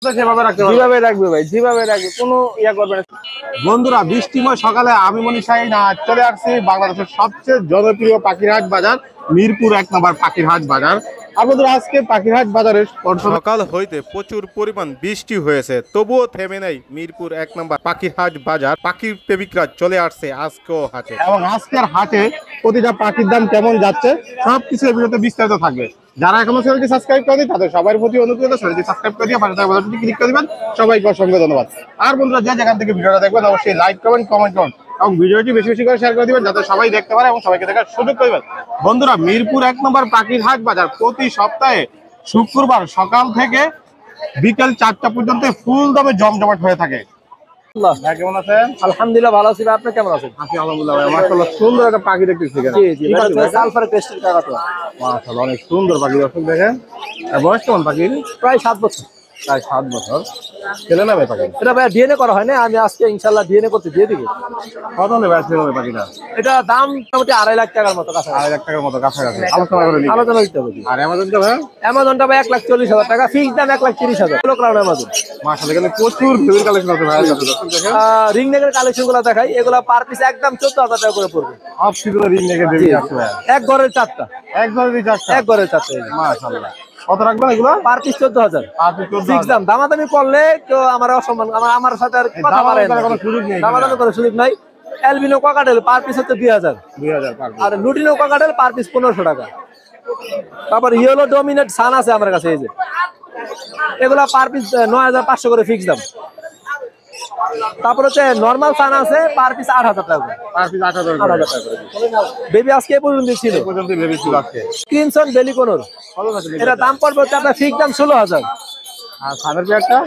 যেভাবে রাখবে ভাই, যেভাবে রাখবে, কোনো ইয়া করবে না। বন্ধুরা, বৃষ্টিময় সকালে আমি মনি শাহিন চলে আসছি বাংলাদেশের সবচেয়ে জনপ্রিয় পাখিরহাট বাজার, মিরপুর 1 নম্বর পাখিরহাট বাজার। আর বন্ধুরা, আজকে পাখিরহাট বাজারে সকাল হইতে প্রচুর পরিমাণ বৃষ্টি হয়েছে, তবুও থেমে নেই মিরপুর 1 নম্বর পাখিরহাট বাজার। পাখির প্রেমিকরা চলে আসছে আজকেও হাটে, এবং আজকের হাটে প্রতিটা পাখির দাম কেমন যাচ্ছে সবকিছু এই ভিডিওতে বিস্তারিত থাকবে। যারা এখনো চ্যানেলটি সাবস্ক্রাইব করেনি তাদের সবার প্রতি অনুরোধ, চ্যানেলটি সাবস্ক্রাইব করে দিয়ে পাশে থাকা বাটনটি ক্লিক করে দিবেন। সবাইকে অসংখ্য ধন্যবাদ। আর বন্ধুরা, যে যেখান থেকে ভিডিওটা দেখবেন অবশ্যই লাইক কমেন্ট করুন এবং ভিডিওটি বেশি বেশি করে শেয়ার করে দিবেন, যাতে সবাই দেখতে পারে এবং সবাইকে দেখার সুযোগ করবেন। বন্ধুরা, মিরপুর 1 নম্বর পাখিরহাট বাজার প্রতি সপ্তাহে শুক্রবার সকাল থেকে বিকেল 4টা পর্যন্ত ফুল দামে জমজমাট হয়ে থাকে। কেমন আছেন? আলহামদুলিল্লাহ ভালো আছি। আপনি কেমন আছেন? আলহামদুলিল্লাহ, মাশাআল্লাহ সুন্দর একটা পাখি দেখতেছি। সালফার ক্রিস্টাল কাকাতুয়া। মাশাআল্লাহ, অনেক সুন্দর পাখি। দর্শক দেখেন, বয়স কেমন পাখির? প্রায় 7 বছর। প্রায় 7 বছর। ছেলে না মেয়ে পাখি? এটা ভাই ডিএনএ করা হয় না, আমি আজকে ইনশাআল্লাহ ডিএনএ করতে দিয়ে দিব। কত নেবে আজকে পাখিটা? এটা দাম মোটামুটি 2.5 লাখ টাকার মতো কাছে। 2.5 লাখ টাকার মতো কাছাকাছি। আলোচনা করে নিন। আলোচনা করতে হবে। আর অ্যামাজনটা ভাই? অ্যামাজনটা ভাই 1,40,000 টাকা, ফিক্স দাম 1,30,000 লোক রাউন্ড অ্যামাজন। মাশাআল্লাহ, এখানে প্রচুর ভিউর কালেকশন আছে ভাই। দেখেন রিং নেকের কালেকশনগুলো দেখাই, এগুলা পার পিস একদম 14,000 টাকা করে পড়বে। অফ সিজনে রিং নেকের বেবি আছে ভাই। এক ঘরের 4টা। এক ঘরের 4টা? এক ঘরের 4টা। মাশাআল্লাহ। কত রাখবেন এগুলো? Per piece 14,000। ফিক্স দাম। দামাদামি করলে তো আমার অসম্মান, আমার সাথে আর কথা বলার কোনো সুযোগ নেই। দামাদামি করার সুযোগ নাই। অ্যালবিনো ককাটেল পার পিস হচ্ছে 2000 পার পিস। আর লুটিনো ককাটেল পার পিস 1500 টাকা। তারপর ইয়েলো ডমিনেট সান আছে আমার কাছে, এই যে এগুলা পার পিস 9500 করে ফিক্স দাম। তারপর হচ্ছে নরমাল সান আছে পার পিস 8000 টাকা। পার পিস 8000 টাকা। বেবি আজকে এই পর্যন্ত ছিল। এই পর্যন্ত বেবি ছিল আজকে। ক্রিমসন বেলিকোনর, এটা দাম পড়বে হচ্ছে আপনার ফিক্স দাম 16000। আর সানের পেয়ারটা?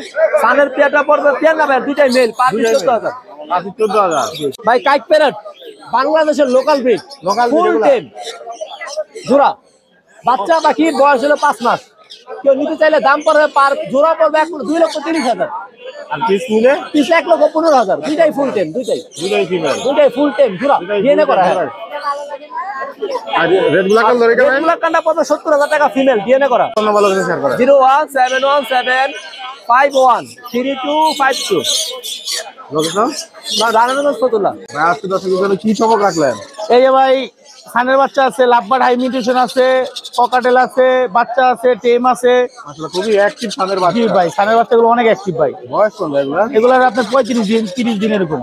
সানের পেয়ারটা পড়বে পেয়ার না ভাই, দুইটাই male, per piece 14000। Per piece 14000 ভাই কাইট প্যারট বাংলাদেশের লোকাল ব্রিড, ফুল টেম জোড়া বাচ্চা পাখি, বয়স হলো 5 মাস। কেউ নিতে চাইলে দাম পড়বে পার জোড়া পড়বে 2,30,000। আর পিস নিলে পিস 1,15,000। দুইটাই ফুল টেম, দুইটাই ফিমেল, দুইটাই ফুল টেম জোড়া ডিএনএ করা হয়। আর রেড ব্ল্যাক কালার ধরে কেমন? রেড ব্ল্যাক কান্ডা 70,000 টাকা ফিমেল ডিএনএ করা। ফোন নাম্বার লোকেশন শেয়ার করেন। 01717513252। লোকেশন না রানাগঞ্জ ফতুল্লা। ভাই, আজকে দর্শকদের জন্য কি চমক রাখলেন? এই যে ভাই সানের বাচ্চা আছে, লাভবার্ড হাই মিউটেশন আছে, ককাটেল আছে, বাচ্চা আছে, টেম আছে। আসলে খুবই অ্যাক্টিভ সানের বাচ্চা। জি ভাই, সানের বাচ্চাগুলো অনেক অ্যাক্টিভ ভাই। বয়স কোন এগুলা? এগুলার আপনার 35 দিন 30 দিন এরকম।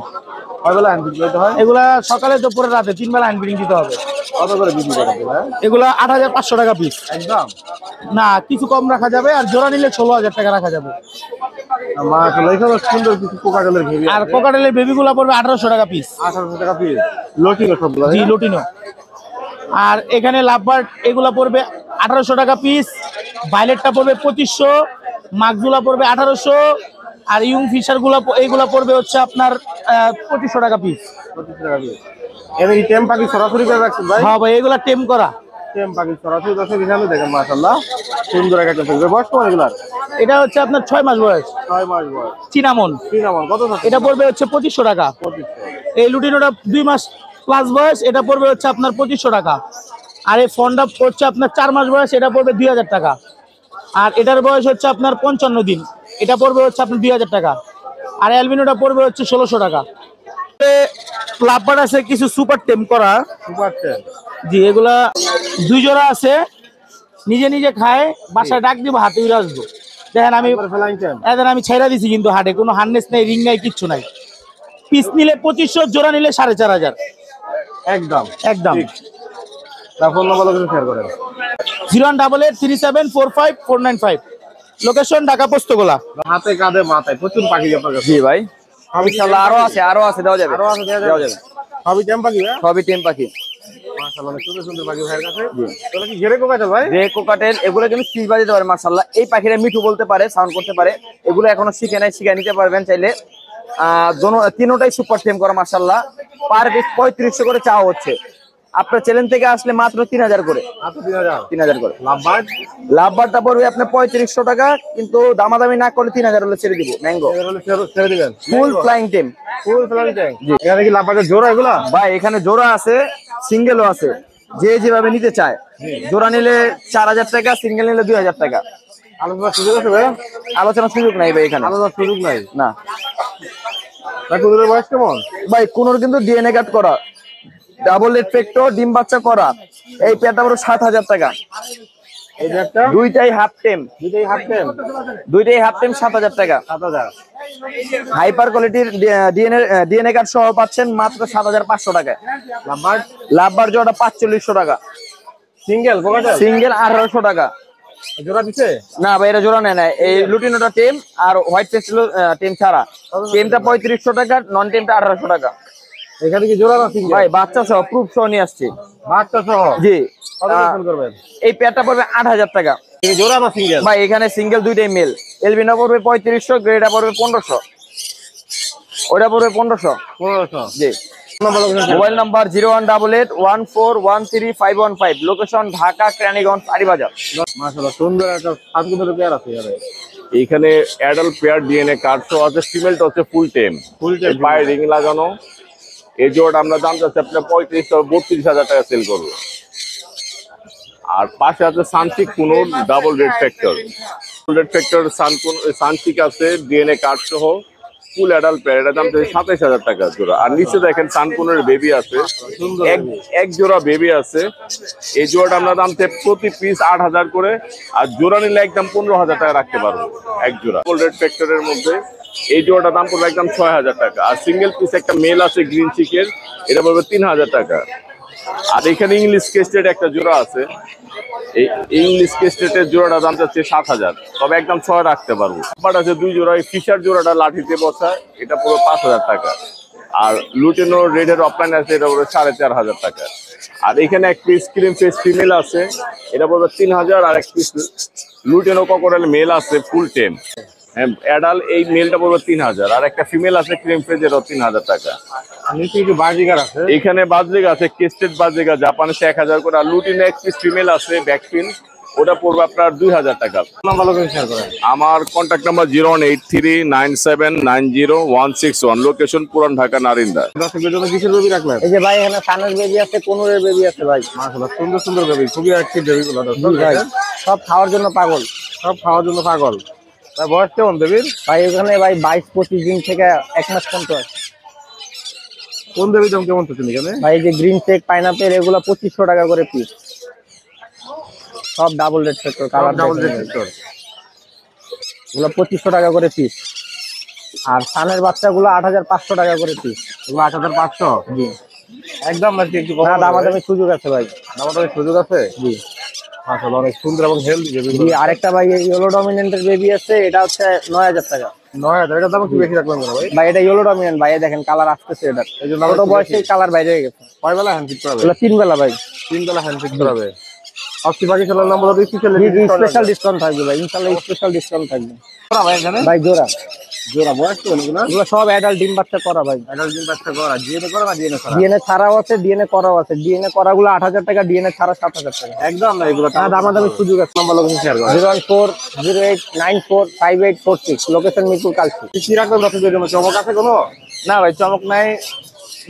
কয়বেলা আনবিডিং দিতে হয়? এগুলা সকালে দুপুরে রাতে 3 বেলা আনবিডিং দিতে হবে। কত করে বিক্রি করতে ভাই? এগুলা 8500 টাকা পিস। একদম না, কিছু কম রাখা যাবে, আর জোড়া নিলে 16000 টাকা রাখা যাবে। মাশাআল্লাহ, এখানে সুন্দর কিছু কোকাটেলের বেবি। আর কোকাটেলের বেবিগুলো পড়বে 1800 টাকা পিস। 1800 টাকা পিস। লটিনো সবগুলো? জি লটিনো। আর এখানে লাভবার্ড এগুলা পড়বে 1800 টাকা পিস, ভাইলেটটা পড়বে 2500, মাকজুলা পড়বে 1800, আর ইয়ং ফিশার গুলা এইগুলা পড়বে হচ্ছে আপনার 2500 টাকা পিস। 25 টাকা পিস। এর এই টেম পাখি সরাসরি করে রাখছেন ভাই? হ্যাঁ ভাই, এগুলা টেম করা টেম পাখি সরাসরি। দর্শক এখানে দেখেন মাশাআল্লাহ সুন্দর একটা পাখি। বয়স কেমন এগুলার? এটা হচ্ছে আপনার 6 মাস বয়স। 6 মাস বয়স। চিনামন। চিনামন কত আছে? এটা পড়বে হচ্ছে 2500 টাকা। 2500। এই লুটিনোটা 2 মাস প্লাস বয়স, এটা পড়বে হচ্ছে আপনার 2500 টাকা। আর এই ফন্ডা হচ্ছে আপনার 4 মাস বয়স, এটা পড়বে 2000 টাকা। আর এটার বয়স হচ্ছে আপনার 55 দিন, এটা পড়বে হচ্ছে আপনার 2000 টাকা। আর অ্যালবিনোটা পড়বে হচ্ছে 1600 টাকা। লাভবার্ড আছে কিছু সুপার টেম করা। সুপার টেম? জি, এগুলা 2 জোড়া আছে, নিজে নিজে খায়, বাসায় ডাক দিব, হাতে উড়ে আসবো। দেখেন আমি আমি ছেড়া দিছি, কিন্তু হাটে কোনো হার্নেস নাই, রিং নাই, কিচ্ছু নাই। পিস নিলে 2500, জোড়া নিলে 4500। একদম একদম। ফোন নাম্বার লোকেশন শেয়ার করেন। 08837454495। লোকেশন ঢাকা পোস্তগোলা। হাতে কাঁধে মাথায় প্রচুর পাখি আপনার কাছে? জি ভাই, ইনশাআল্লাহ আরো আছে দেওয়া যাবে। দেওয়া যাবে। সবই টেম পাখি ভাই? সবই টেম পাখি। মাশাআল্লাহ, সুন্দর সুন্দর পাখি ভাইয়ের কাছে। তাহলে কি ঘেরে কোকাটেল ভাই? গ্রে কোকাটেল এগুলো কিন্তু পিস বাজে দিতে পারে মাশাআল্লাহ। এই পাখিরা মিঠু বলতে পারে, সাউন্ড করতে পারে। এগুলো এখনো শিখে নাই, শিখে নিতে পারবেন চাইলে। তিনটাই সুপার টেম করা মাশাআল্লাহ। পার পিস 3500 করে চাওয়া হচ্ছে। আপনার চ্যানেল থেকে আসলে মাত্র 3000 করে। মাত্র 3000? 3000 করে। লাভবার্ড? লাভবার্ডটা পড়বে আপনার 3500 টাকা, কিন্তু দামাদামি না করলে 3000 হলে ছেড়ে দিব। ম্যাঙ্গো ছেড়ে দিবেন? ফুল ফ্লাইং টেম। ফুল ফ্লাইং টেম? জি। এখানে কি লাভবার্ডের জোড়া এগুলা? ভাই এখানে জোড়া আছে, সিঙ্গেলও আছে, যে যেভাবে নিতে চায়। জোড়া নিলে 4000 টাকা, সিঙ্গেল নিলে 2000 টাকা। আলোচনার সুযোগ আছে ভাই? আলোচনার সুযোগ নাই ভাই এখানে, আলোচনার সুযোগ নাই। না ভাই কুনুরের বয়স কেমন? ভাই। কোনোর কিন্তু ডিএনএ কার্ড করা, ডাবল রেড ফ্যাক্টর, ডিম বাচ্চা করা। এই পেয়ারটা পুরো 7,000 টাকা। এই যে একটা দুইটাই হাফ টেম, দুইটাই হাফ টেম, 7,000 টাকা। 7,000। হাইপার কোয়ালিটির ডিএনএ কার্ড সহ পাচ্ছেন মাত্র 7,500 টাকায়। নাম্বার লাভবার জোড়া 4500 টাকা, সিঙ্গেল কোকাটেল সিঙ্গেল 1800 টাকা। জোড়া দিছে? না ভাই, এটা জোড়া নেয় না। এই লুটিনোটা টেম আর হোয়াইট ফেস্টিল টেম ছাড়া। টেমটা 3500 টাকা, নন টেমটা 1800 টাকা। এখানে কি জোড়া না সিঙ্গেল? ভাই বাচ্চা সহ, প্রুফ সহ নিয়ে আসছি। বাচ্চা সহ? জি। কত ফোন করবেন? এই পেয়ারটা পড়বে 8,000 টাকা। এই জোড়া না সিঙ্গেল? ভাই এখানে সিঙ্গেল দুইটাই মেল। এলবিনা পড়বে 3500, গ্রেডা পড়বে 1500, ওটা পড়বে 1500। 1500। জি। Mobile number 0188141315, location Dhaka Keraniganj Aribazar. মাশাআল্লাহ, সুন্দর একটা সাতগুলো পেয়ার আছে এখানে। এখানে অ্যাডাল্ট পেয়ার ডিএনএ কার্ড সহ আছে, ফিমেলটা হচ্ছে ফুল টেম, ফুল টেম, পায়ে রিং লাগানো। এই জোড়াটা আমরা দাম চাচ্ছি আপনার 35-32,000 টাকা সেল করবো। আর পাশে আছে সানচিক কুনুর double red factor. Red factor সানচিক আছে ডিএনএ কার্ড সহ, ফুল অ্যাডাল্ট পেয়ার, এটা দাম চাচ্ছি 27,000 টাকা জোড়া। আর নিচে দেখেন সানকুনের বেবি আছে, এক জোড়া বেবি আছে। এই জোড়াটা আমরা দাম চাচ্ছি প্রতি পিস 8,000 করে, আর জোড়া নিলে একদম 15,000 টাকা রাখতে পারবো এক জোড়া। ডাবল রেড ফ্যাক্টরের মধ্যে এই জোড়াটা দাম পড়বে একদম 6,000 টাকা। আর সিঙ্গেল পিস একটা মেল আছে গ্রিন চিকের, এটা পড়বে 3,000 টাকা। আর এখানে ইংলিশ কেস্টেড একটা জোড়া আছে, এই ইংলিশ কেস্টেটের জোড়াটা দাম চাচ্ছে 7,000, তবে একদম 6 রাখতে পারবো। বাট আছে 2 জোড়া, এই ফিশার জোড়াটা লাঠিতে বসা, এটা পুরো 5,000 টাকা। আর লুটেনো রেডের অফলাইন আছে, এটা পুরো 4,500 টাকা। আর এখানে এক পিস ক্রিম ফেস ফিমেল আছে, এটা পড়বে 3,000। আর এক পিস লুটেনো ককরেল মেল আছে ফুল টেম, অ্যাডাল, এই মেলটা পড়বে 3,000। আর একটা ফিমেল আছে ক্রিম ফেস, এটাও 3,000 টাকা। নিচে কি বাজিগার আছে? এখানে বাজরিকা আছে, কেস্টেড বাজরিকা, জাপানে 1,000 করে। আর লুটিনে এক পিস ফিমেল আছে ব্যাকপিন, ওটা পড়বে আপনার 2,000 টাকা। নাম্বার লোকেশন শেয়ার করেন। আমার কন্ট্যাক্ট নাম্বার 0183979061, লোকেশন পুরান ঢাকা নারিন্দা। দর্শকদের জন্য কিসের বেবি রাখলেন? এই যে ভাই এখানে সানের বেবি আছে, কোনুরের বেবি আছে ভাই। মাশাআল্লাহ, সুন্দর সুন্দর বেবি, খুবই অ্যাক্টিভ বেবিগুলো। ভাই সব খাওয়ার জন্য পাগল, সব খাওয়ার জন্য পাগল। ভাই বয়স কেমন বেবির? ভাই এখানে ভাই 22-25 দিন থেকে 1 মাস পর্যন্ত আছে। কোন বেবির দাম কেমন চলছে এখানে? ভাই এই যে গ্রিন চেক, পাইনাপেল, এগুলো 2500 টাকা করে পিস। সব double red factor, colour double red factor, এগুলো 2500 টাকা করে পিস। আর সানের বাচ্চাগুলো 8,500 টাকা করে পিস। এগুলো 8,500? জি। একদম নাকি একটু কম? না, দামাদামি সুযোগ আছে ভাই। দামাদামি সুযোগ আছে? জি। মাশাআল্লাহ, অনেক সুন্দর এবং হেলদি বেবি। জি। আরেকটা ভাই ইয়েলো ডমিনেন্টের বেবি আছে, এটা হচ্ছে 9,000 টাকা। 9,000? এটার দাম একটু বেশি রাখলাম কেন ভাই? ভাই এটা ইয়েলো ডমিনেন্ট ভাই, দেখেন কালার আসতেছে, এটা এই জন্য ছোট বয়সে কালার বাইরে হয়ে গেছে। কয় বেলা হ্যান্ড ফিট করাবে? এগুলো 3 বেলা ভাই। 3 বেলা হ্যান্ড ফিট করাবে। অক্সি বাকি খেলার নাম্বার দিচ্ছি, স্পেশাল ডিসকাউন্ট থাকবে ভাই, ইনশাআল্লাহ স্পেশাল ডিসকাউন্ট থাকবে ভাই এখানে। ভাই। জোড়া জোড়া বয়স কেমন এগুলো? এগুলো সব অ্যাডাল্ট ডিম বাচ্চা করা ভাই। অ্যাডাল্ট ডিম বাচ্চা করা, ডিএনএ করা না ডিএনএ করা? ডিএনএ ছাড়াও আছে, ডিএনএ করাও আছে। ডিএনএ করাগুলো 8,000 টাকা, ডিএনএ ছাড়া 7,000 টাকা। একদম না এগুলো না, দামাদামি সুযোগ আছে। নাম্বার লোকেশন শেয়ার করুন। 01408945846, লোকেশন মিরপুর কালচি। কি রাখবেন দর্শকদের জন্য? চমক আছে কোনো? না ভাই, চমক নাই,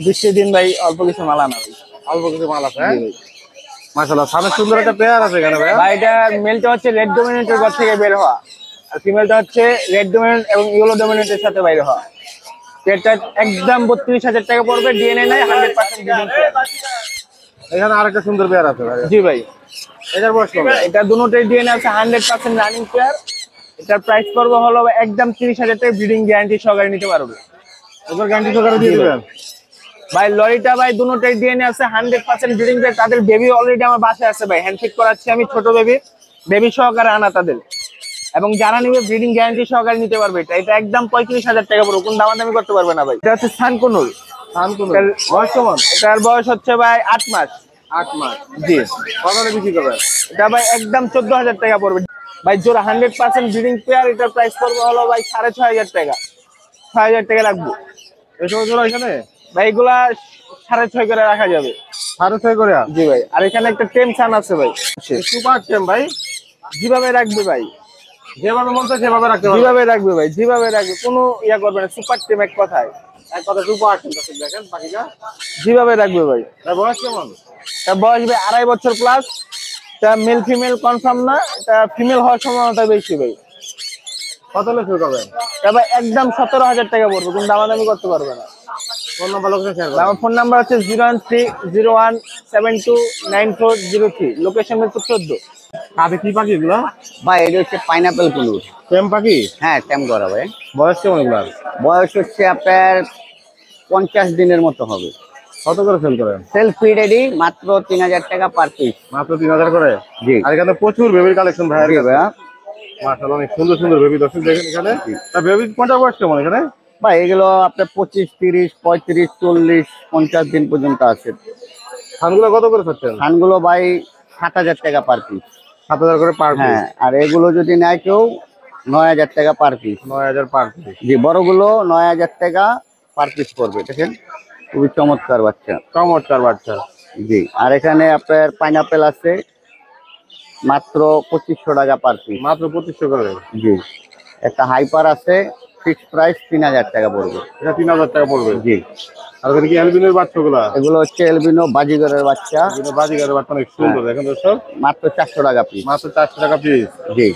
বৃষ্টির দিন ভাই, অল্প কিছু মাল আনা ভাই। অল্প কিছু মাল আছে? হ্যাঁ, মাশাআল্লাহ, সামনে সুন্দর একটা পেয়ার আছে এখানে ভাই। ভাই এটা মেলটা হচ্ছে রেড ডমিনেন্টের ঘর থেকে বের হওয়া, আর ফিমেলটা হচ্ছে রেড ডমিনেন্ট এবং ইয়েলো ডমিনেন্টের সাথে বাইরে হওয়া। এটা একদম 32,000 টাকা পড়বে, ডিএনএ নাই, 100% ব্রিডিং পেয়ার। এখানে আরেকটা সুন্দর পেয়ার আছে ভাই। জি ভাই। এটার বয়স কত? এটা দুটোই ডিএনএ আছে, 100% রানিং পেয়ার। এটার প্রাইস পড়বে হলো একদম 30,000 টাকা, ব্রিডিং গ্যারান্টি সহকারে নিতে পারবে। এবার গ্যারান্টি সহকারে দিয়ে দিবেন ভাই। লরিটা ভাই দুটোই ডিএনএ আছে, 100% ব্রিডিং পেয়ার। তাদের বেবি অলরেডি আমার বাসায় আছে ভাই, হ্যান্ডফিট করাচ্ছি আমি, ছোট বেবি সহকারে আনা তাদের। এবং যারা নিবে ব্রিডিং গ্যারান্টি সহকারে নিতে পারবে। এটা একদম 35,000 টাকা পড়বে, কোন দামাদামি করতে পারবে না ভাই। এটা হচ্ছে সানকুনুল। বয়স কেমন? এটার বয়স হচ্ছে ভাই 8 মাস। 8 মাস? জি। কত করে বিক্রি করবে? এটা ভাই একদম 14,000 টাকা পড়বে ভাই। জোড়া 100% ব্রিডিং পেয়ার, এটার প্রাইস পড়বে হলো ভাই 6,500 টাকা। 6,000 টাকা রাখবো। এসব জোড়া এখানে ভাই এগুলা 6,500 করে রাখা যাবে। 6,500 করে? জি ভাই। আর এখানে একটা টেম সান আছে ভাই, সুপার টেম ভাই। যেভাবে রাখবে ভাই, যেভাবে মন চায় সেভাবে রাখতে পারবে। যেভাবে রাখবে ভাই, যেভাবে রাখবে, কোনো ইয়া করবে না। সুপার টেম এক কথায়, এক কথা সুপার টেম। দেখেন বাকিটা যেভাবে রাখবে ভাই। তার বয়স কেমন? তার বয়স ভাই 2.5 বছর প্লাস। এটা মেল ফিমেল কনফার্ম না, এটা ফিমেল হওয়ার সম্ভাবনাটা বেশি ভাই। কত হলে শুরু করবেন? এটা ভাই একদম 17,000 টাকা পড়বে, কিন্তু দামাদামি করতে পারবে না। ফোন নাম্বার লোকেশন শেয়ার আমার ফোন নাম্বার হচ্ছে 01301729403, লোকেশন মিরপুর 14। হাতে কি পাখি এগুলো? ভাই এটা হচ্ছে পাইনাপেল কুনুর। প্রেম পাখি? হ্যাঁ ট্যাম করা ভাই। বয়স কেমন এগুলো? বয়স হচ্ছে আপনার 50 দিনের মতো হবে। কত করে সেল করেন? সেলফ রেডি মাত্র 3000 টাকা পার পিস। মাত্র 3000 করে? জি আর এখানে প্রচুর বেবির কালেকশন ভাইয়ের জি কাছে। ভাইয়া। মাশাআল্লাহ অনেক সুন্দর সুন্দর বেবি দর্শক দেখেন এখানে। তা বেবি কোনটা বয়স কেমন এখানে? ভাই এগুলো আপনার 25, 30, 35, 40, 50 দিন পর্যন্ত আছে। ধানগুলো কত করে চাচ্ছেন? ধানগুলো ভাই 7000 টাকা পার পিস। 7000 করে পার পিস? হ্যাঁ, আর এগুলো যদি নেয় কেউ 9000 টাকা পার পিস। 9000 per piece? জি, বড়গুলো 9000 টাকা পার পিস পড়বে। দেখেন খুবই চমৎকার বাচ্চা। চমৎকার বাচ্চা। জি, আর এখানে আপনার পাইনাপেল আছে মাত্র 2500 টাকা পার পিস। মাত্র 2500 করে? জি, একটা হাইপার আছে ফিক্স প্রাইস 3000 টাকা পড়বে। এটা 3000 টাকা পড়বে? জি। আর ওখানে কি অ্যালবিনোর বাচ্চাগুলো? এগুলো হচ্ছে এলবিনো বাজিগরের বাচ্চা। এগুলো বাজিগারের বাচ্চা, অনেক সুন্দর দেখেন দর্শক। মাত্র 400 টাকা পিস। মাত্র 400 টাকা পিস? জি।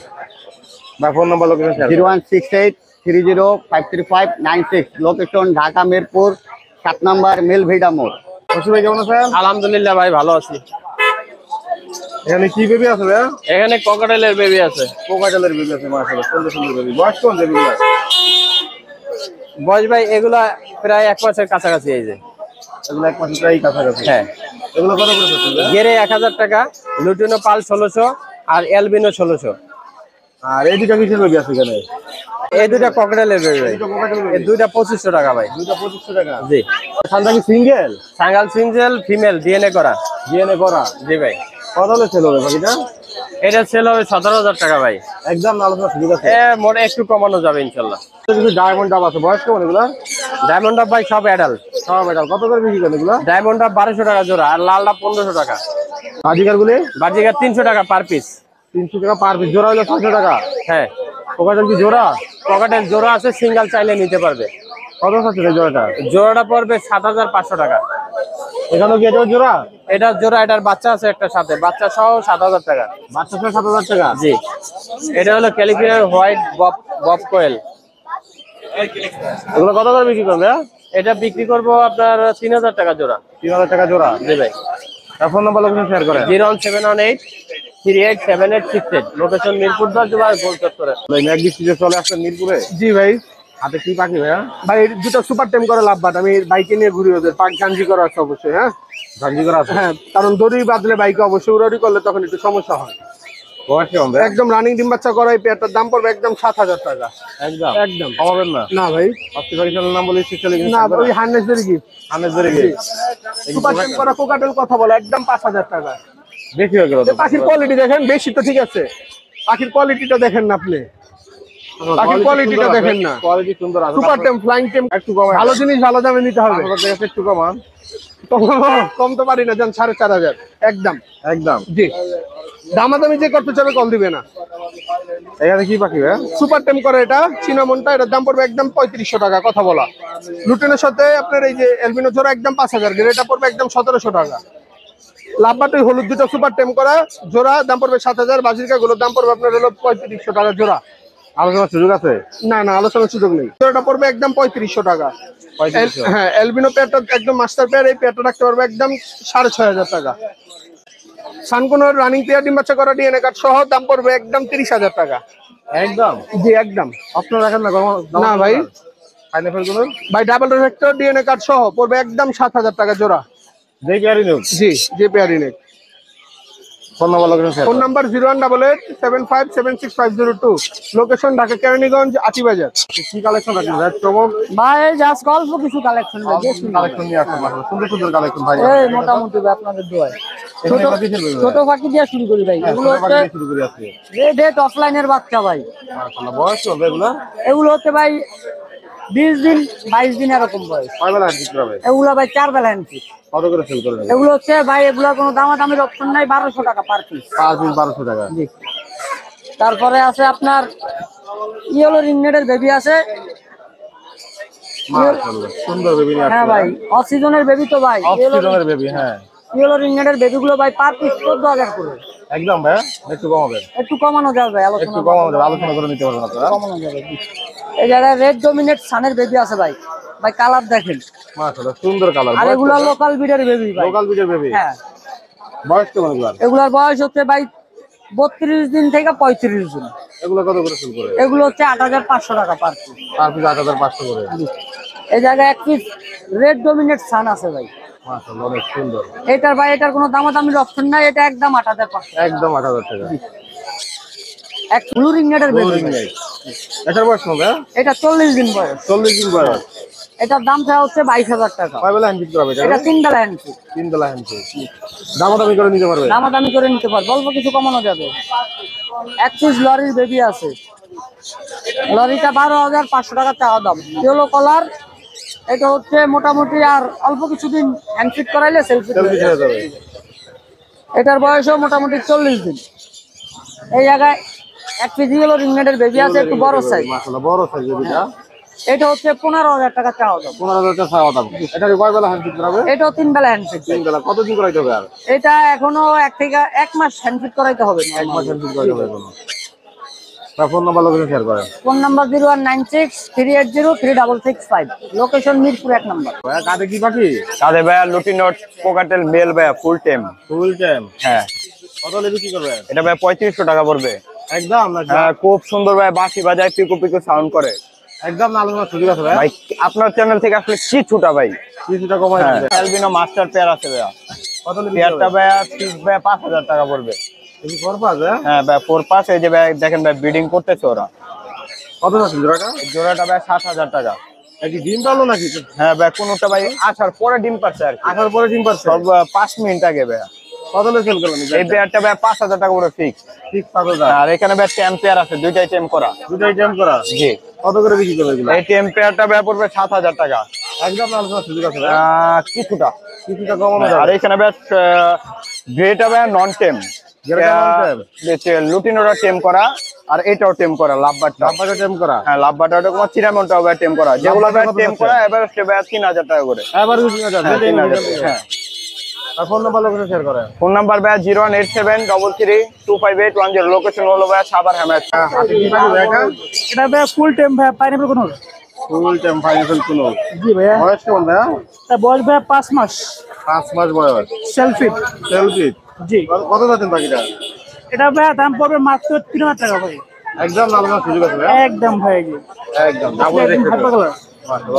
না phone number location share? 01683059596, location Dhaka Mirpur 7 নম্বর মেলভিডা মোড়। খুশি ভাই কেমন আছেন? আলহামদুলিল্লাহ ভাই, ভালো আছি। এখানে কি বেবি আছে ভাইয়া? এখানে ককাটেলের বেবি আছে। কোকাটেলের বেবি আছে মাশাআল্লাহ, সুন্দর সুন্দর বেবি। বয়স কোন বেবিগুলো? বয়স ভাই এগুলা প্রায় 1 মাসের কাছাকাছি। এই যে এগুলো 1 মাসের প্রায় কাছাকাছি? হ্যাঁ। এগুলো কত করে চাচ্ছেন ভাইয়া? গেরে 1000 টাকা, লুটিনো পাল 1600 আর এলবিনো 1600। আর এই দুটো কিসের বেবি আছে এখানে? এই দুইটা ককাটেলের বেবি ভাই। দুটো কোকাটেলের এই বেবি? দুইটা 2500 টাকা ভাই। দুটো 2500 টাকা? জি। ঠান্ডা কি সিঙ্গেল? সাঙ্গাল সিঙ্গেল ফিমেল ডিএনএ করা। ডিএনএ করা? জি ভাই। কত হলে সেল হবে পাখিটা? এটা সেল হবে 17000 টাকা ভাই। একদম আলোচনা সুযোগ আছে? মোটে একটু কমানো যাবে ইনশাল্লাহ। কিছু ডায়মন্ড ডাব আছে, বয়স কেমন এগুলো? ডায়মন্ড আপ ভাই সব অ্যাডাল্ট। সব এটা কত করে বিক্রি করেন এগুলো? ডায়মন্ড আপ 1200 টাকা জোড়া, আর লালটা 1500 টাকা। বাজিকার গুলি? বাজিকার 300 টাকা পার পিস। 300 টাকা পার পিস? জোড়া হলো 600 টাকা? হ্যাঁ। কোকাটেল কি জোড়া? পকেটের জোড়া আছে, সিঙ্গেল চাইলে নিতে পারবে। কত আছে এই জোড়াটা? জোড়াটা পড়বে 7500 টাকা। এখানেও কি এটা জোড়া? এটা জোড়া, এটার বাচ্চা আছে একটা সাথে, বাচ্চা সহ 7000 টাকা। বাচ্চা সহ 7000 টাকা? জি। এটা হলো ক্যালিফোর্নিয়ার হোয়াইট বব কোয়েল। এগুলো কত করে বিক্রি করবে? এটা বিক্রি করব আপনার 3000 টাকা জোড়া। 3000 টাকা জোড়া? জি ভাই। ফোন নাম্বার লোকেশন শেয়ার করেন? 017183878, লোকেশন মিরপুর 10 জুবাই গোল চত্বরে। ম্যাক ডিস্ট্রিক্টে চলে আসছেন মিরপুরে? জি ভাই। হাতে কি পাখি ভাইয়া? ভাই দুটো সুপার টেম করে লাভবাট, আমি বাইকে নিয়ে ঘুরি, ওদের পাক গাঞ্জি করা আছে অবশ্যই। হ্যাঁ ঝাঞ্জি করা আছে? হ্যাঁ, কারণ দড়ি বাঁধলে বাইকে অবশ্যই উড়াউড়ি করলে তখন একটু সমস্যা হয়। বয়স কেমন ভাইয়া? একদম রানিং ডিম বাচ্চা করা, এই পেয়ারটার দাম পড়বে একদম 7000 টাকা। একদম একদম কমাবেন না? না ভাই, আজকে পাখি চ্যানেল নাম বলে চলে গেছে না ওই হার্নেস ধরে কি আমেজ ধরে গিয়ে সুপার টেম করা কোকাটেল কথা বলে একদম 5000 টাকা। বেশি হয়ে গেল তো। পাখির কোয়ালিটি দেখেন, বেশি তো ঠিক আছে, পাখির কোয়ালিটিটা দেখেন না আপনি, পাখির কোয়ালিটিটা দেখেন না। কোয়ালিটি সুন্দর আছে। সুপার টেম, ফ্লাইং টেম, একটু কমায় ভালো জিনিস ভালো দামে নিতে হবে। একটু কমান। কম তো পারি না, যান 4500 একদম। একদম জি, দামাদামি যে করতে চাবে কল দিবে না। এখানে কি পাখি ভাইয়া? সুপার টেম করে এটা চিনামনটা, এটার দাম পড়বে একদম 3500 টাকা কথা বলা। লুটেনের সাথে আপনার এই যে এলবিনো জোড়া একদম 5000, এটা পড়বে একদম 1700 টাকা। লাভবাট ওই হলুদ দুটো সুপার টেম করা জোড়া দাম পড়বে 7000, বাজিরকা গুলোর দাম পড়বে আপনার হলো 3500 টাকা জোড়া। আলোচনার সুযোগ আছে? না না, আলোচনার সুযোগ নেই। জোড়াটা পড়বে একদম 3500 টাকা। 3500? হ্যাঁ, এলবিনো পেয়ারটা একদম মাস্টার পেয়ার, এই পেয়ারটা রাখতে পারবে একদম 6500 টাকা। সানকোনোর রানিং পেয়ার ডিম বাচ্চা করা ডিএনএ কার্ড সহ দাম পড়বে একদম 30000 টাকা। একদম জি একদম। আপনারা রাখেন না? না ভাই, পাইনাপেল গুলো ভাই ডাবল রেফেক্টর ডিএনএ কার্ড সহ পড়বে একদম 7000 টাকা জোড়া। যেই পেয়ারই নিউজ? জি, যে পেয়ারই নেই। Phone number location share phone number 01887576502, location Dhaka Keraniganj Atibazar. কি কালেকশন রাখেন ভাই? চমক ভাই জাস্ট অল্প কিছু কালেকশন কালেকশন নিয়ে আসেন মাশাআল্লাহ, সুন্দর সুন্দর কালেকশন ভাই। এই মোটামুটি ভাই আপনাদের দোয়ায় এখানে কিসের বেবি? ছোট পাখি দিয়ে শুরু করি ভাই। এগুলো হচ্ছে শুরু করে আছে রেড অফলাইনের বাচ্চা ভাই। মাশাআল্লাহ। বয়স হবে এগুলো? এগুলো হচ্ছে ভাই 20 দিন 22 দিন এরকম বয়স। কয় বেলা বিক্রি হবে? এগুলো ভাই 4 বেলা আনছি। কত করে সেল করবেন? এগুলো হচ্ছে ভাই, এগুলো কোনো দামাদামির অপশন নাই, 1200 টাকা পার পিস। 5 পিস 1200 টাকা? জি। তারপরে আছে আপনার ইয়েলো রিংনেটের বেবি আছে। মাশাআল্লাহ সুন্দর বেবি নিয়ে হ্যাঁ আসছে ভাই, অফ সিজনের বেবি তো ভাই। অফ সিজনের বেবি। হ্যাঁ ইয়েলো রিংনেটের বেবিগুলো ভাই পার পিস 14,000 করে। একদম ভাই, একটু কমাবেন। একটু কমানো যাবে ভাই, একটু আলোচনা কমানো যাবে, আলোচনা করে নিতে পারবেন আপনারা। কমানো যাবে। এই জায়গায় রেড ডমিনেট সানের বেবি আছে ভাই, ভাই কালার দেখেন। মাশাআল্লাহ, সুন্দর কালার। আর এগুলো লোকাল বিডের বেবি ভাই। লোকাল বিটের বেবি। হ্যাঁ, বয়স কেমন এগুলার? এগুলার বয়স হচ্ছে ভাই 32 দিন থেকে 35 দিন। এগুলো কত করে সেল করে? এগুলো হচ্ছে 8,500 টাকা পার পিস। পার পিস 8500 করে। এই জায়গায় এক পিস রেড ডমিনেট সান আছে ভাই। মাশাআল্লাহ, অনেক সুন্দর। এটার ভাই এটার কোনো দামাদামির অপশন নাই, এটা একদম 8,500। একদম 8000 টাকা। এক ব্লু রিংনেটের বেবি। এটার বয়স কত? এটা 40 দিন বয়স। 40 দিন বয়স। এটার দাম চাওয়া হচ্ছে 22,000 টাকা। কয় বেলা হ্যান্ড করাবে এটা? এটা 3 বেলা হ্যান্ডি। 3 বেলা হ্যান্ড। দামাদামি করে নিতে পারবে? দামাদামি করে নিতে পারবে, অল্প কিছু কমানো যাবে। এক পিস লরির বেবি আছে, লরিটা 12,500 টাকা চাওয়া দাম। ইয়েলো কালার, এটা হচ্ছে মোটামুটি আর অল্প কিছুদিন হ্যান্ডফিট করাইলে সেলফি সেলফি ছেড়ে যাবে। এটার বয়সও মোটামুটি 40 দিন। এই জায়গায় এক পিস ইয়েলো রিংনেটের বেবি আছে, একটু বড় সাইজ। মাশাআল্লাহ, বড় সাইজ বেবিটা। এটা হচ্ছে 15,000 টাকা চাওয়া দাম। 15,000 টাকা চাওয়া দাম। এটা কয় বেলা হ্যান্ড করাবে? এটাও 3 বেলা হ্যান্ডফিট। 3 বেলা। কতদিন করাইতে হবে আর? এটা এখনো 1 থেকে 1 মাস হ্যান্ডফিট করাইতে হবে। 1 মাস হ্যান্ড করাইতে হবে এখনো। তার ফোন নাম্বার লোকেশন শেয়ার করেন। ফোন নাম্বার 0196-380-3665, লোকেশন মিরপুর 1 নম্বর। ভাই কাঁধে কি পাখি? কাঁধে ভাইয়া লুটিনোট কোকাটেল মেল ভাইয়া ফুল টাইম। Full time. হ্যাঁ, কত লেবি কি করবে? এটা ভাইয়া 3500 টাকা পড়বে। একদম না? হ্যাঁ, খুব সুন্দর ভাই, বাঁশি বাজায়, পিকো পিকো সাউন্ড করে। একদম না, আলোচনা সুযোগ আছে ভাই? ভাই আপনার চ্যানেল থেকে আসলে কি ছুটা ভাই। কিছুটা কমাই হ্যাঁ, দিবে। অ্যালবিনো মাস্টার পেয়ার আছে ভাইয়া। কত লেবি পেয়ারটা ভাইয়া ফিক্স ভাইয়া 5,000 টাকা পড়বে। এই করবা আছে? হ্যাঁ ভাই, 4 এই যে ভাই দেখেন ভাই ব্রিডিং করতেছে ওরা। কত আছে জোড়াটা? এই জোড়াটা ভাই 7,000 টাকা। কি ডিম পারলো নাকি? হ্যাঁ ভাই, কোনোটা ভাই আসার পরে ডিম পাচ্ছে আর কি। আসার পরে ডিম পারছে? সব 5 মিনিট আগে ভাইয়া। কত লে সেল করলেন? এই পেয়ারটা ভাই 5,000 টাকা করে ফিক্স। ঠিক 5000। আর এখানে ভাই টেম পেয়ার আছে, দুইটাই টেম করা। দুটাই টাইম করা? জি। কত করে বিক্রি করবে এগুলো? এই টেম পেয়ারটা ভাই পড়বে 7,000 টাকা। একদম না, আলোচনা সুযোগ আছে ভাই? কিছুটা। কিছুটা কমানো আর যাবে। এখানে ভাই গ্রেটা ভাই নন টেম, গ্রেটা non-tem? লুটিনোটা টেম করা, আর এটাও টেম করা লাভবারটা। আপনাকে টাইম করা? হ্যাঁ, লাভবারটা ওটা তোমার চিরামনটাও ভাই টেম করা। যেগুলো ভাই লাভবারটা কত টেম আছে? করা এভারেজ ভাই 3,000 টাকা করে। এবার বুঝিয়ে যাবে। হ্যাঁ, 3,000 হ্যাঁ। আর ফোন নাম্বার লোকেশন শেয়ার করেন। ফোন নাম্বার ভাই 01873325810। লোকেশন হলো ভাই সাভার হ্যামাচ। হাতে কি পাখি ভাই এটা? এটা ভাই ফুল টাইম ভাই, পাইনাপল কোন? ফুল টাইম ফাইনাল কোনো। জি ভাইয়া। বয়স কেমন ভাই? তা বয়স ভাই 5 মাস। 5 মাস বয়স। সেলফি। সেলফি। জি। কত যাচ্ছেন পাখিটা? এটা ভাই দাম পড়বে মাত্র 3,000 টাকা ভাই। একদম না, আলোচনা সুযোগ আছে ভাই? একদম ভাই। জি। একদম ডাবল রেট। মাশাআল্লাহ,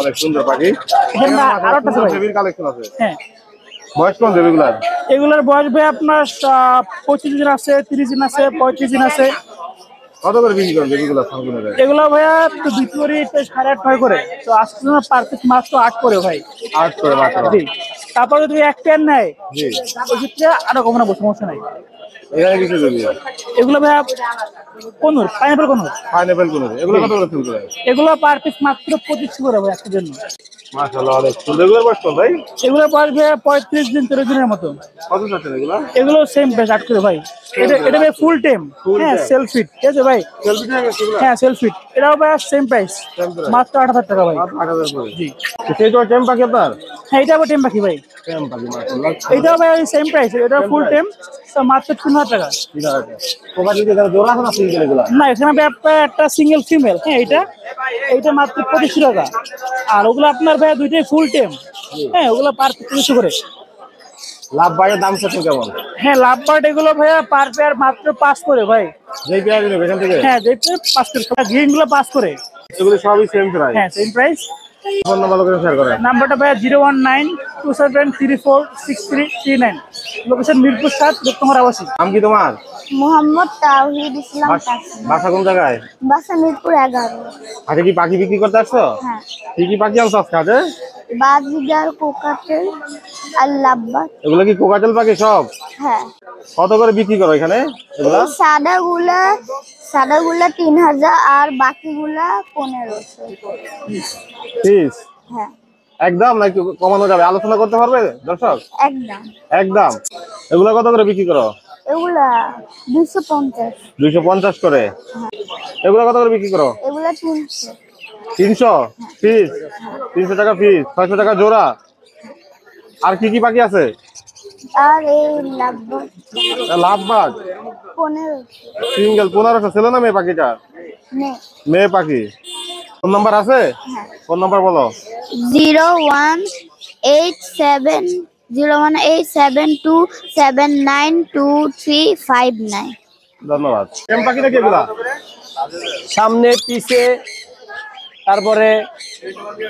অনেক সুন্দর পাখি। এখানে আরো একটা আছে ভাই। বেবির কালেকশন আছে। হ্যাঁ, বয়স কেমন বেবিগুলার? এগুলোর বয়স ভাই আপনার 25 দিন আছে, 30 দিন আছে, 35 দিন আছে। কত করে বিক্রি করেন বেবিগুলার ফার্মগুলো? এগুলো ভাইয়া তো বিক্রি 8.5 করে, তো আজকে পার পিস মাত্র 8 করে ভাই। 8 করে মাত্র? জি। তারপর যদি এক পেয়ার নেয়, জি। ওই ক্ষেত্রে আরো কমানো সমস্যা নাই। এখানে কিছু বেবি এগুলো ভাইয়া কোনুর, পাইনাপল কোনুর। পাইনাপল কোন? এগুলো কত করে সেল করেন? এগুলো পার পিস মাত্র 25 করে ভাই আজকের জন্য। মাশাআল্লাহ, অনেক সুন্দর। এগুলোর বয়স কত ভাই? এগুলো বয়স ভাইয়া 35 দিন 30 দিনের মতো। কত যাচ্ছেন এগুলো? এগুলো সেম বেশ 8 করে ভাই। এটা ভাই ফুল টাইম। হ্যাঁ, সেলফ ফিট, ঠিক আছে ভাই? সেলফি টাইম এগুলো? হ্যাঁ, সেলফ ফিট। এটাও ভাই সেম প্রাইস, মাত্র 8,000 টাকা ভাই। 8000 করে। জি। সেই তো টেম পাখি আপনার? হ্যাঁ, এটা আবার টেম পাখি ভাই। টেম পাখি মাশাআল্লাহ। এটাও ভাই সেম প্রাইস, এটা ফুল টাইম, তো মাত্র 3,000 টাকা। ঠিক আছে। কোকা যদি এখানে জোড়া আছে না সিঙ্গেল এগুলা? না, এখানে ভাই আপনার একটা সিঙ্গেল ফিমেল। হ্যাঁ, এইটা মাত্র 25 টাকা। আর ওগুলো আপনার ভাই দুইটাই ফুল টাইম। হ্যাঁ, ওগুলো পার পিস 200 করে। লাভ বাইরের দাম কত কেমন? হ্যাঁ, লাভ বার্ড এগুলো ভাইয়া পার পেয়ার মাত্র 5 করে ভাই। যেই পেয়ার নেবে এখান থেকে? হ্যাঁ, যেটা 5 করে, গ্রিন গুলো 5 করে। এগুলো সবই সেম প্রাইস? হ্যাঁ, same price. Phone number location share করেন। নাম্বারটা ভাইয়া 01927346339। লোকেশন মিরপুর 7, দত্তমার আবাসিক। নাম কি তোমার? মোহাম্মদ তাওহিদ ইসলাম কাসিম, বাসা কোন জায়গায়? বাসা মিরপুর 11। আজকে কি পাখি বিক্রি করতে আসছো? হ্যাঁ, কি কি পাখি আনছো আজকে হাটে? বাজিগার, কোকাটেল আর লাভবার্ড। এগুলো কি কোকাটেল পাখি সব? হ্যাঁ, কত করে বিক্রি করো এখানে এগুলা? এই সাদাগুলা 3,000 আর বাকিগুলা 1500। পিস? হ্যাঁ, একদম না একটু কমানো যাবে? আলোচনা করতে পারবে দর্শক? একদম। একদম। এগুলা কত করে বিক্রি করো? এগুলা 250। 250 করে। এগুলা কত করে বিক্রি করো? এগুলা 300। 300 পিস? 300 টাকা পিস, 600 টাকা জোড়া। আর কি কি পাখি আছে? আর এই লাভবার্ড লাভবাজ 1500 সিঙ্গেল 1500 ছিল না মেয়ে পাখিটা? নে মেয়ে পাখি। ফোন নাম্বার আছে? ফোন নাম্বার বলো। 01872792359। ধন্যবাদ। টেম পাখি নাকি এগুলা? সামনে পিছে তারপরে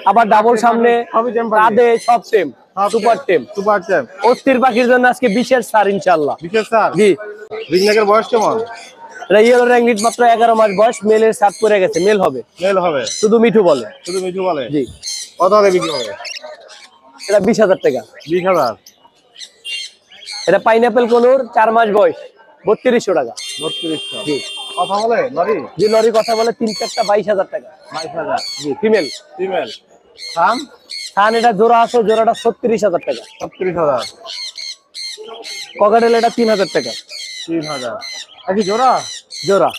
আবার ডাবল সামনে সবই টেম পাখি। কাঁধে সব টেম সুপার টেম। সুপার টেম। অস্থির পাখির জন্য আজকে বিশেষ ছাড় ইনশাআল্লাহ। বিশেষ স্যার। জি রিংনেকের বয়স কেমন? এটা ইয়েলো র্যাঙ্গিট মাত্র 11 মাস বয়স, মেলের সাত পরে গেছে, মেল হবে, মেল হবে, শুধু মিঠু বলে। শুধু মিঠু বলে। জি কত হলে বিক্রি হবে? এটা 20,000 টাকা। 20,000। এটা পাইনাপেল কোনুর 4 মাস বয়স, 3200 টাকা। 3200। জি কথা বলে লরি? যে লরি কথা বলে 3-4টা 22,000 টাকা। 22,000। জি ফিমেল। ফিমেল। সান? সান এটা জোড়া আছে, জোড়াটা 36,000 টাকা। 36,000। ককাটেল এটা 3,000 টাকা 3,000। আর কি জোড়া? জোড়া।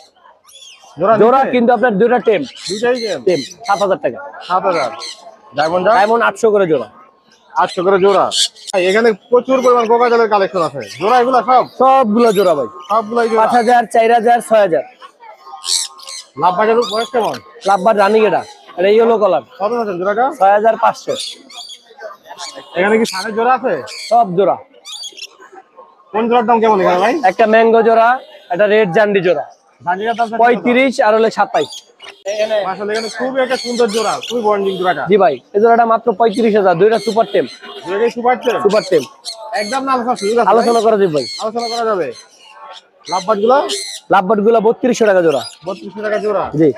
জোড়া জোড়া নিচে? কিন্তু আপনার দুইটা টেম। দুইটাই টেম। টেম 7,000 টাকা। 7,000। ডায়মন্ড? ডায়মন্ড 800 করে জোড়া। 800 করে জোড়া। এখানে প্রচুর পরিমাণ কোকাটেলের কালেকশন আছে। জোড়া এগুলা সব? সবগুলো জোড়া ভাই। সবগুলাই জোড়া। 5,000, 4,000, 6,000। লাভবাজের বয়স কেমন? লাভবার রানিং এটা ইয়েলো কালার। কত আছে জোড়াটা? 6,500। এখানে কি সানের জোড়া আছে? সব জোড়া। কোন জোড়ার দাম কেমন এখানে ভাই? একটা ম্যাঙ্গো জোড়া, একটা রেড জান্ডি জোড়া জাঞ্জিরার দাম 35 আর হলে 27। মাশাআল্লাহ, এখানে খুবই একটা সুন্দর জোড়া, খুবই বন্ডিং জোড়াটা। জি ভাই এই জোড়াটা মাত্র 35,000, দুইটা সুপার টেম। জোড়াটাই সুপার টেম। সুপার টেম একদম না আলোচনা সুযোগ আছে? আলোচনা করা যাবে ভাই। আলোচনা করা যাবে। লাভবাজ গুলো লাভবার্ড গুলো 3200 টাকা জোড়া। 3200 টাকা জোড়া। জি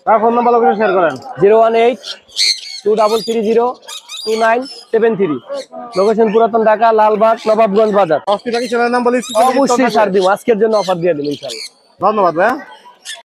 তার ফোন নাম্বার লোকেশন শেয়ার করেন। 018-2330-2973। লোকেশন পুরাতন ঢাকা, লালবাগ, নবাবগঞ্জ বাজার। অস্থির পাখি চ্যানেলের নাম বলি। অবশ্যই ছাড় দিব, আজকের জন্য অফার দিয়ে দিন ইনশাআল্লাহ। ধন্যবাদ ভাই।